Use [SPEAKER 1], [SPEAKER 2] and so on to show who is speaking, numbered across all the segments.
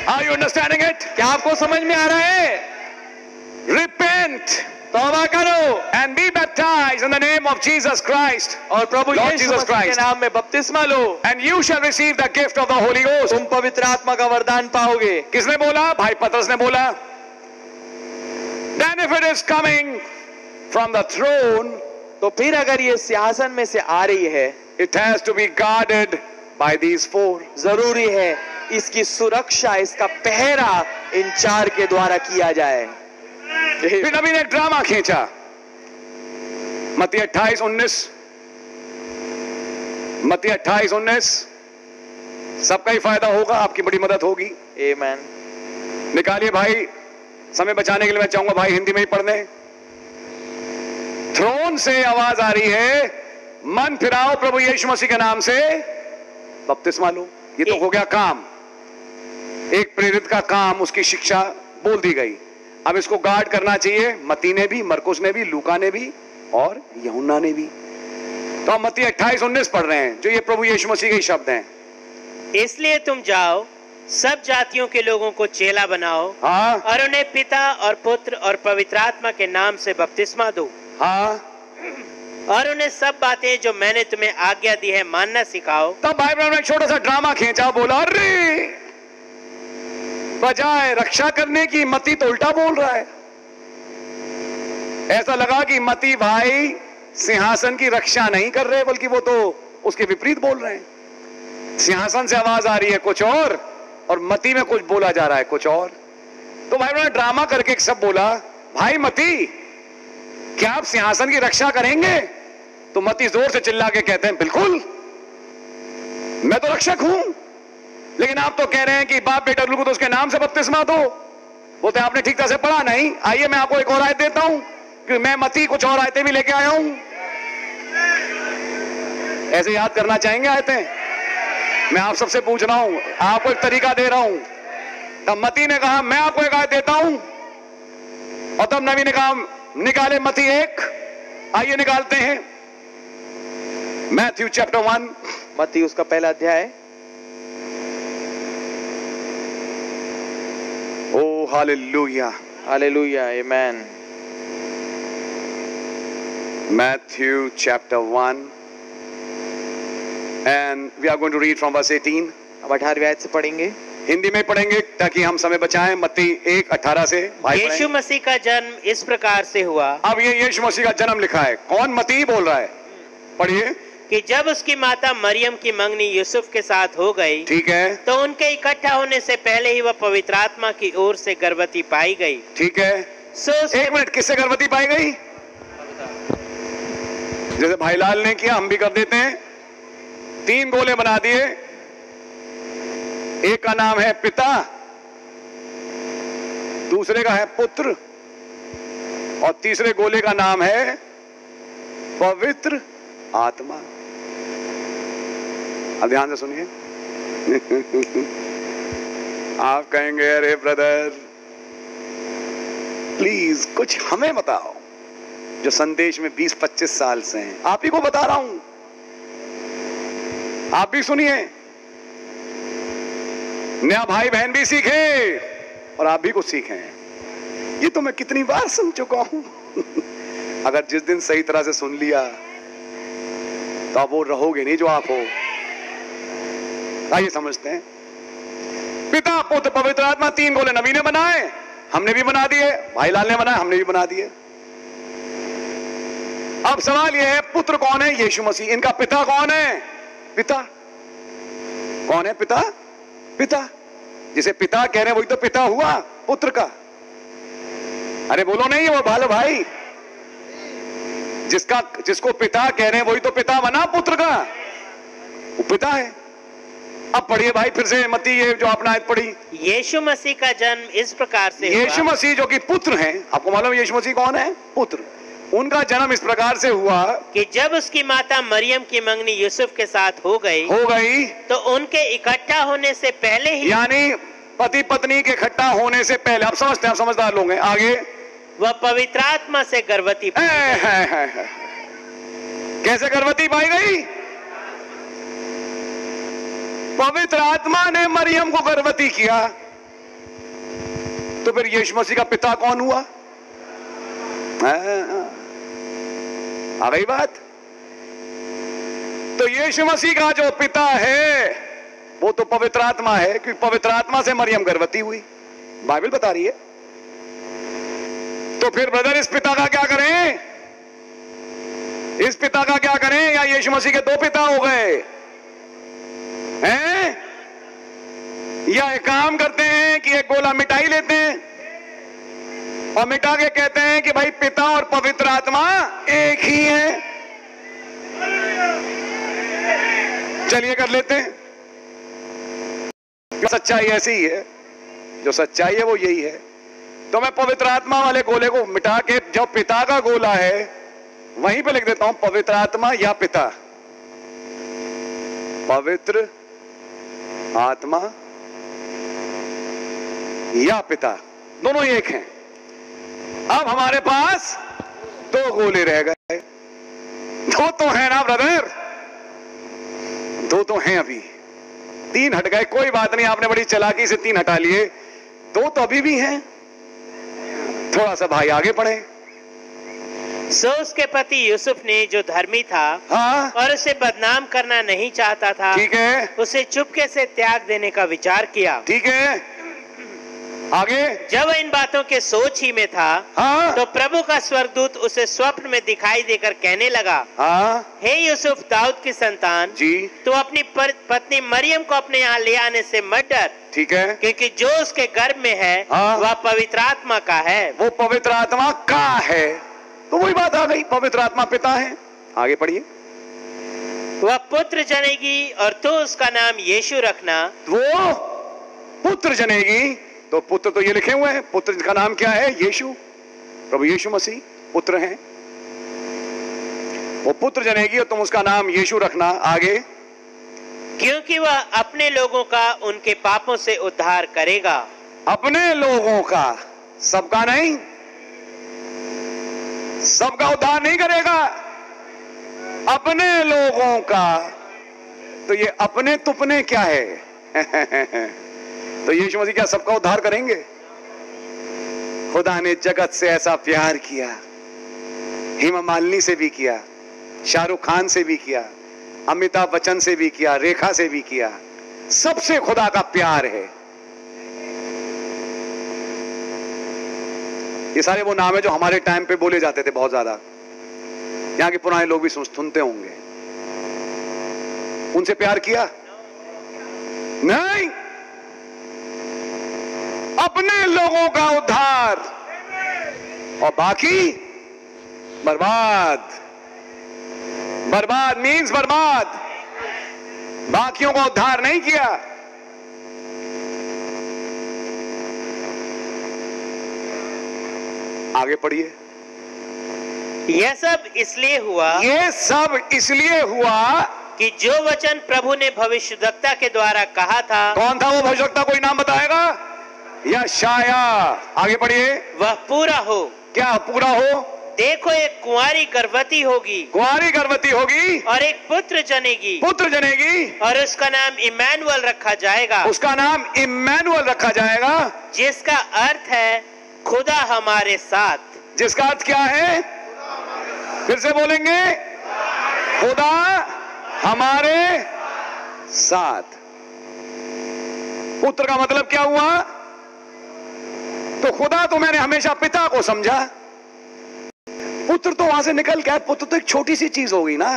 [SPEAKER 1] Are you understanding it?
[SPEAKER 2] क्या आपको समझ में आ रहा है?
[SPEAKER 1] Repent
[SPEAKER 2] तौबा करो
[SPEAKER 1] and be baptized in the name of Jesus Christ,
[SPEAKER 2] और प्रभु
[SPEAKER 1] Lord
[SPEAKER 2] यीशु
[SPEAKER 1] Jesus
[SPEAKER 2] मसीह के
[SPEAKER 1] Christ.
[SPEAKER 2] नाम में बपतिस्मा लो,
[SPEAKER 1] and you shall receive the gift of the Holy Ghost.
[SPEAKER 2] तुम पवित्र आत्मा का वरदान पाओगे।
[SPEAKER 1] किसने बोला? भाई पतरस ने बोला। Then if it is coming from the throne,
[SPEAKER 2] तो फिर अगर ये सिंहासन में से आ रही है,
[SPEAKER 1] it has to be guarded by these four.
[SPEAKER 2] जरूरी है इसकी सुरक्षा, इसका पहरा इन चार के द्वारा किया जाए।
[SPEAKER 1] फिर नबी ने एक ड्रामा खींचा, मत्ती 28:19, मत्ती 28:19। सबका ही फायदा होगा, आपकी बड़ी मदद होगी।
[SPEAKER 2] आमीन।
[SPEAKER 1] निकालिए भाई, समय बचाने के लिए मैं चाहूंगा भाई हिंदी में ही पढ़ने। थ्रोन से आवाज आ रही है, मन फिराओ प्रभु यीशु मसीह के नाम से बपतिस्मा लो। ये तो हो गया काम, एक प्रेरित का काम, उसकी शिक्षा बोल दी गई। अब इसको गार्ड करना चाहिए मत्ती ने भी, मरकुस ने भी, लूका ने भी और यूहन्ना ने भी। तो हम मत्ती 28:19 पढ़ रहे हैं, जो ये प्रभु यीशु मसीह के शब्द हैं।
[SPEAKER 3] इसलिए तुम जाओ, सब जातियों के लोगों को चेला बनाओ,
[SPEAKER 1] हाँ
[SPEAKER 3] और उन्हें पिता और पुत्र और पवित्र आत्मा के नाम से बपतिस्मा दो,
[SPEAKER 1] हाँ,
[SPEAKER 3] और उन्हें सब बातें जो मैंने तुम्हें आज्ञा दी है मानना सिखाओ।
[SPEAKER 1] तब बाइबल में एक छोटा सा ड्रामा खींचा, बोला अरे बजाय रक्षा करने की मत्ती तो उल्टा बोल रहा है। ऐसा लगा कि मत्ती भाई सिंहासन की रक्षा नहीं कर रहे, बल्कि वो तो उसके विपरीत बोल रहे हैं। सिंहासन से आवाज आ रही है कुछ और मत्ती में कुछ बोला जा रहा है कुछ और। तो भाई ने ड्रामा करके एक सब बोला, भाई मत्ती क्या आप सिंहासन की रक्षा करेंगे? तो मत्ती जोर से चिल्ला के कहते हैं, बिल्कुल मैं तो रक्षक हूं, लेकिन आप तो कह रहे हैं कि बाप बेटा को तो उसके नाम से बपतिस्मा दो। वो तो आपने ठीक तरह से पढ़ा नहीं। आइए मैं आपको एक और आयत देता हूं, क्योंकि मैं मत्ती कुछ और आयतें भी लेके आया हूं। ऐसे याद करना चाहेंगे आयतें? मैं आप सबसे पूछ रहा हूं, आपको एक तरीका दे रहा हूं। तब मत्ती ने कहा मैं आपको एक आयत देता हूं, और तब नबी ने कहा निकाले मत्ती 1। आइए निकालते हैं, मैथ्यू चैप्टर 1,
[SPEAKER 2] मत्ती उसका पहला अध्याय।
[SPEAKER 1] Oh, hallelujah.
[SPEAKER 2] हालेलुया, आमीन।
[SPEAKER 1] Matthew chapter 1. And we are going to read from verse 18.
[SPEAKER 2] अब 18वीं आयत से पढ़ेंगे।
[SPEAKER 1] हिंदी में पढ़ेंगे ताकि हम समय बचाएं। मत्ती 1:18 से भाई
[SPEAKER 3] यीशु मसीह का जन्म इस प्रकार से हुआ।
[SPEAKER 1] अब ये यीशु मसीह का जन्म लिखा है, कौन? मत्ती बोल रहा है, पढ़िए।
[SPEAKER 3] कि जब उसकी माता मरियम की मंगनी यूसुफ के साथ हो गई,
[SPEAKER 1] ठीक है,
[SPEAKER 3] तो उनके इकट्ठा होने से पहले ही वह पवित्र आत्मा की ओर से गर्भवती पाई गई।
[SPEAKER 1] ठीक है। एक मिनट, किससे गर्भवती पाई गई? जैसे भाई लाल ने किया हम भी कर देते हैं। 3 गोले बना दिए, एक का नाम है पिता, दूसरे का है पुत्र, और तीसरे गोले का नाम है पवित्र आत्मा। अब ध्यान से सुनिए। आप कहेंगे अरे ब्रदर प्लीज कुछ हमें बताओ, जो संदेश में 20-25 साल से हैं, आप ही को बता रहा हूं, आप भी सुनिए, नया भाई बहन भी सीखे और आप भी कुछ सीखें। ये तो मैं कितनी बार सुन चुका हूं। अगर जिस दिन सही तरह से सुन लिया तो आप वो रहोगे नहीं जो आप हो। आइए समझते हैं। पिता पुत्र पवित्र आत्मा, 3 गोले नबी ने बनाए, हमने भी बना दिए, भाई लाल ने बनाए, हमने भी बना दिए। अब सवाल यह है पुत्र कौन है? यीशु मसीह। इनका पिता कौन है? पिता कौन है? पिता, पिता जिसे पिता कह रहे हैं वही तो पिता हुआ पुत्र का। अरे बोलो नहीं, वो भालो भाई, जिसको पिता कह रहे हैं वही तो पिता बना पुत्र का, वो पिता है। अब पढ़िए भाई फिर से मत्ती, ये जो आपने आयत पढ़ी,
[SPEAKER 3] यीशु मसीह का जन्म इस प्रकार से हुआ।
[SPEAKER 1] यीशु मसीह जो कि पुत्र हैं, आपको मालूम है यीशु मसीह कौन है? पुत्र। उनका जन्म इस प्रकार से हुआ
[SPEAKER 3] कि जब उसकी माता मरियम की मंगनी यूसुफ के साथ हो गई,
[SPEAKER 1] तो
[SPEAKER 3] उनके इकट्ठा होने से पहले ही,
[SPEAKER 1] यानी पति पत्नी के इकट्ठा होने से पहले, आप समझते हैं, आप समझदार लोग हैं, आगे
[SPEAKER 3] वह पवित्र आत्मा से गर्भवती पाई गई।
[SPEAKER 1] कैसे गर्भवती पाई गई? पवित्र आत्मा ने मरियम को गर्भवती किया। फिर यीशु मसीह का पिता कौन हुआ? आ गई बात। तो यीशु मसीह का जो पिता है वो तो पवित्र आत्मा है, क्योंकि पवित्र आत्मा से मरियम गर्भवती हुई, बाइबल बता रही है। तो फिर ब्रदर इस पिता का क्या करें? इस पिता का क्या करें? या यीशु मसीह के दो पिता हो गए हैं? या एक काम करते हैं कि एक गोला मिटाई लेते हैं और मिटा के कहते हैं कि भाई पिता और पवित्र आत्मा एक ही है। चलिए कर लेते हैं। सच्चाई ऐसी ही है, जो सच्चाई है वो यही है। तो मैं पवित्र आत्मा वाले गोले को मिटा के जो पिता का गोला है वहीं पे लिख देता हूं पवित्र आत्मा या पिता। पवित्र आत्मा या पिता, दोनों एक हैं। अब हमारे पास दो गोले रह गए। दो तो है ना ब्रदर, दो तो हैं, अभी तीन हट गए। कोई बात नहीं, आपने बड़ी चालाकी से तीन हटा लिए, दो तो अभी भी हैं। थोड़ा सा भाई आगे बढ़े।
[SPEAKER 3] सो उसके पति यूसुफ ने, जो धर्मी था
[SPEAKER 1] हाँ,
[SPEAKER 3] और उसे बदनाम करना नहीं चाहता था,
[SPEAKER 1] ठीक है,
[SPEAKER 3] उसे चुपके से त्याग देने का विचार किया।
[SPEAKER 1] ठीक है, आगे।
[SPEAKER 3] जब इन बातों के सोच ही में था,
[SPEAKER 1] हाँ,
[SPEAKER 3] तो प्रभु का स्वर्गदूत उसे स्वप्न में दिखाई देकर कहने लगा,
[SPEAKER 1] हाँ,
[SPEAKER 3] हे यूसुफ, दाऊद की संतान,
[SPEAKER 1] जी,
[SPEAKER 3] तू अपनी पत्नी मरियम को अपने यहाँ ले आने से मत डर,
[SPEAKER 1] ठीक है,
[SPEAKER 3] क्योंकि जो उसके गर्भ में है
[SPEAKER 1] हाँ,
[SPEAKER 3] वह पवित्र आत्मा का है।
[SPEAKER 1] वो पवित्र आत्मा का है। तो वही बात आ गई, पवित्र आत्मा पिता है। आगे पढ़िए।
[SPEAKER 3] वह पुत्र जनेगी और तू उसका नाम यीशु रखना।
[SPEAKER 1] वो पुत्र जनेगी, तो पुत्र तो ये लिखे हुए हैं, पुत्र का नाम क्या है? यीशु, प्रभु यीशु मसीह पुत्र हैं। वो पुत्र जनेगी और तुम उसका नाम यीशु रखना। आगे।
[SPEAKER 3] क्योंकि वह अपने लोगों का उनके पापों से उद्धार करेगा।
[SPEAKER 1] अपने लोगों का, सबका नहीं, सबका उद्धार नहीं करेगा, अपने लोगों का। तो ये अपने तुपने क्या है? तो यीशु मसीह क्या सबका उद्धार करेंगे? खुदा ने जगत से ऐसा प्यार किया, हेमा मालिनी से भी किया, शाहरुख खान से भी किया, अमिताभ बच्चन से भी किया, रेखा से भी किया, सबसे खुदा का प्यार है। ये सारे वो नाम है जो हमारे टाइम पे बोले जाते थे बहुत ज्यादा, यहां के पुराने लोग भी सुनते होंगे। उनसे प्यार किया नहीं, अपने लोगों का उद्धार, और बाकी बर्बाद। बर्बाद मीन्स बर्बाद, बाकियों का उद्धार नहीं किया। आगे पढ़िए।
[SPEAKER 3] यह सब इसलिए हुआ,
[SPEAKER 1] ये सब इसलिए हुआ
[SPEAKER 3] कि जो वचन प्रभु ने भविष्यद्वक्ता के द्वारा कहा था।
[SPEAKER 1] कौन था वो भविष्यद्वक्ता? कोई नाम बताएगा? यशाया। आगे पढ़िए।
[SPEAKER 3] वह पूरा हो।
[SPEAKER 1] क्या पूरा हो?
[SPEAKER 3] देखो, एक कुंवारी गर्भवती होगी,
[SPEAKER 1] कुंवारी गर्भवती होगी
[SPEAKER 3] और एक पुत्र जनेगी,
[SPEAKER 1] पुत्र जनेगी,
[SPEAKER 3] और उसका नाम इम्मानुएल रखा जाएगा।
[SPEAKER 1] उसका नाम इम्मानुएल रखा जाएगा,
[SPEAKER 3] जिसका अर्थ है खुदा हमारे साथ।
[SPEAKER 1] जिसका अर्थ क्या है? फिर से बोलेंगे, खुदा हमारे साथ। पुत्र का मतलब क्या हुआ? तो खुदा तो मैंने हमेशा पिता को समझा, पुत्र तो वहां से निकल गया। पुत्र तो एक छोटी सी चीज हो गई ना,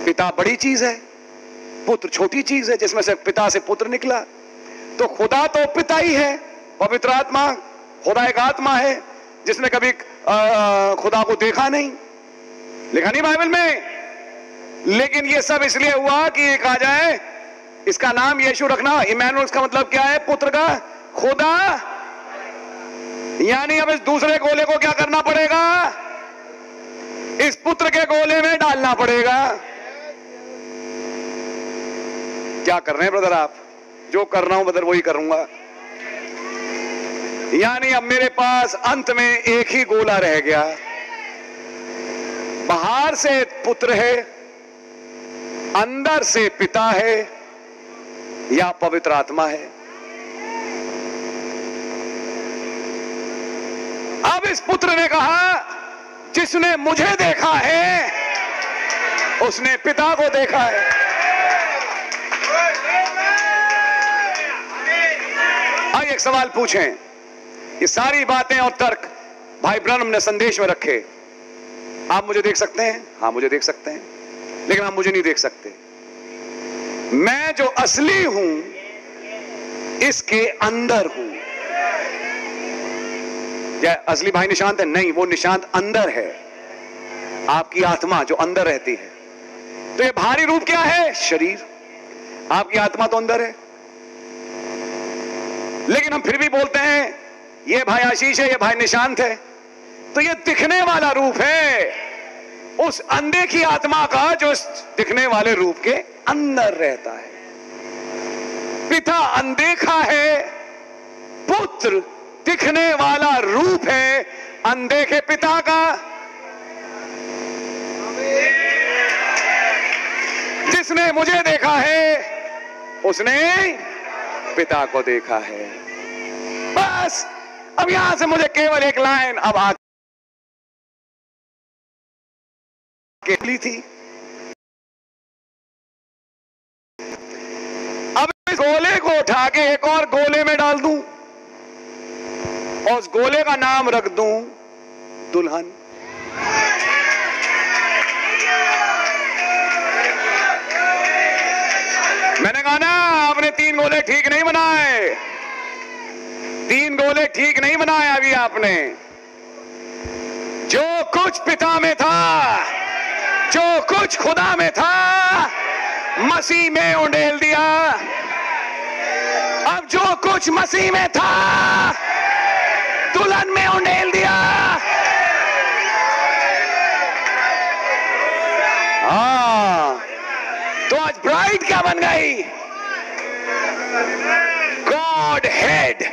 [SPEAKER 1] पिता बड़ी चीज है, पुत्र छोटी चीज है, जिसमें से पिता से पुत्र निकला। तो खुदा तो पिता ही है, पवित्र आत्मा, खुदा एक आत्मा है जिसने कभी खुदा को देखा नहीं, लिखा नहीं बाइबल में। लेकिन ये सब इसलिए हुआ कि ये कहा जाए इसका नाम यीशु रखना। इम्मानुएल का मतलब क्या है? पुत्र का खुदा। यानी अब इस दूसरे गोले को क्या करना पड़ेगा? इस पुत्र के गोले में डालना पड़ेगा। क्या कर रहे हैं ब्रदर आप? जो कर रहा हूं ब्रदर वही करूंगा। यानी अब मेरे पास अंत में एक ही गोला रह गया। बाहर से पुत्र है, अंदर से पिता है, या पवित्र आत्मा है। अब इस पुत्र ने कहा, जिसने मुझे देखा है उसने पिता को देखा है। आइए एक सवाल पूछें। ये सारी बातें और तर्क भाई ब्रह्म ने संदेश में रखे। आप मुझे देख सकते हैं? हाँ, मुझे देख सकते हैं, लेकिन आप मुझे नहीं देख सकते। मैं जो असली हूं इसके अंदर हूं। क्या असली भाई निशांत है? नहीं, वो निशांत अंदर है, आपकी आत्मा जो अंदर रहती है। तो ये बाहरी रूप क्या है? शरीर। आपकी आत्मा तो अंदर है, लेकिन हम फिर भी बोलते हैं ये भाई आशीष है, ये भाई निशांत है। तो ये दिखने वाला रूप है उस अनदेखी आत्मा का जो इस दिखने वाले रूप के अंदर रहता है। पिता अनदेखा है, पुत्र दिखने वाला रूप है अनदेखे पिता का। जिसने मुझे देखा है उसने पिता को देखा है। बस अब यहां से मुझे केवल एक लाइन अब आके थी। अब इस गोले को उठा के एक और गोले में डाल दूं और उस गोले का नाम रख दूं दुल्हन। मैंने कहा ना, आपने 3 गोले ठीक नहीं बनाए, 3 गोले ठीक नहीं बनाए अभी आपने। जो कुछ पिता में था, जो कुछ खुदा में था, मसीह में उंडेल दिया। अब जो कुछ मसीह में था दुल्हन में उंडेल दिया। हाँ, तो आज ब्राइड क्या बन गई? गॉड हेड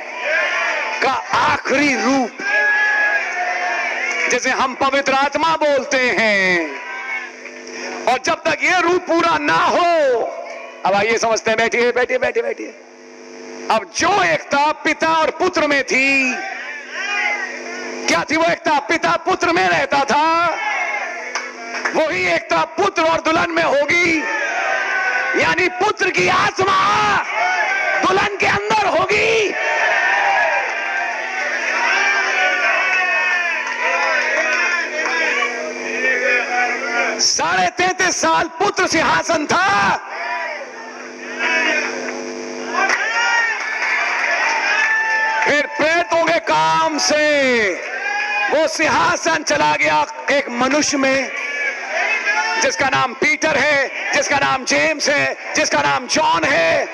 [SPEAKER 1] का आखिरी रूप, जैसे हम पवित्र आत्मा बोलते हैं। और जब तक ये रूप पूरा ना हो, अब आइए समझते हैं। बैठिए बैठिए बैठिए बैठिए। अब जो एकता पिता और पुत्र में थी, क्या थी वो एकता? पिता पुत्र में रहता था, वही एकता पुत्र और दुल्हन में होगी। यानी पुत्र की आत्मा दुल्हन के अंदर होगी। 33.5 साल पुत्र सिंहासन था, फिर प्रेतों के काम से वो सिंहासन चला गया एक मनुष्य में, जिसका नाम पीटर है, जिसका नाम जेम्स है, जिसका नाम जॉन है।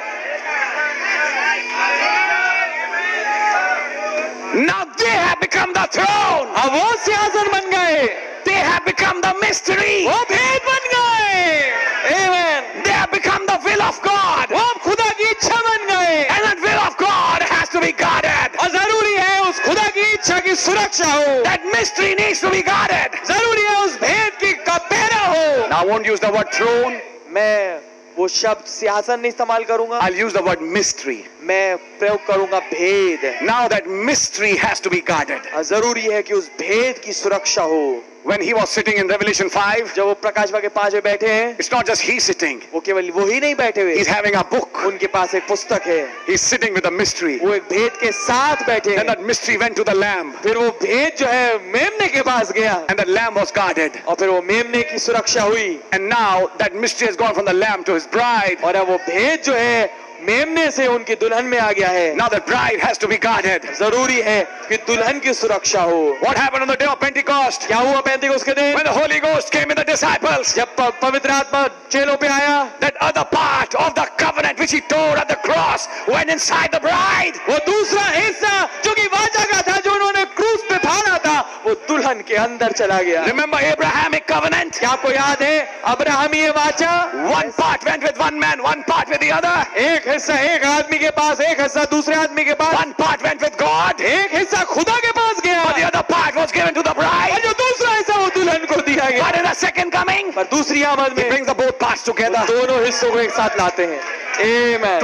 [SPEAKER 1] Now they have become the throne. अब वो सिंहासन बन गए। They have become the mystery. वो भेद बन गए। Amen. They have become the will of God. वो खुदा की इच्छा बन गए। And that will of God has to be guarded. और जरूरी है उस खुदा की इच्छा की सुरक्षा हो। That mystery needs to be guarded. जरूरी है उस भेद की का पहरा हो। Now I won't use the word throne. मैं वो शब्द सिंहासन नहीं इस्तेमाल करूंगा। I'll use the word mystery. मैं प्रयोग करूंगा भेद। Now that mystery has to be guarded. जरूरी है कि उस भेद की सुरक्षा हो। When he was sitting in Revelation 5, जब वो प्रकाश वाक्य 5 में बैठे हैं, it's not just he sitting. वो केवल वो ही नहीं बैठे हुए। He's having a book. उनके पास एक पुस्तक है। He's sitting with a mystery. वो एक भेद के साथ बैठे हैं। And that mystery went to the lamb. फिर वो भेद जो है मेमने के पास गया। And the lamb was guarded. और फिर वो मेमने की सुरक्षा हुई। And now that mystery has gone from the lamb to his bride. और अब वो भेद जो है मेमने से उनकी दुल्हन में आ गया है। Now the bride has to be guarded. जरूरी है कि दुल्हन की सुरक्षा हो। What happened on the day of Pentecost? क्या हुआ पेंतिकोस्त के दिन? When the Holy Ghost came in the disciples. जब पवित्र आत्मा चेलों पे आया। That other part of the covenant which he tore at the cross went inside the bride. वो दूसरा हिस्सा जो कि वाचा का था, जो उन्होंने क्रूस पे फाड़ा था, वो दुल्हन के अंदर चला गया। Remember Abrahamic covenant? क्या आपको याद है अब्राहमीय वाचा? One part went with one man, one part with the other. एक हिस्सा एक आदमी के पास, एक हिस्सा दूसरे आदमी के पास। One part went with God. एक हिस्सा खुदा के पास गया। But the other part was given to the bride. और जो दूसरा हिस्सा वो दुल्हन को दिया गया। But in the second coming, पर दूसरी आमद में, he brings the both parts together. दोनों हिस्सों को एक साथ लाते हैं। Amen.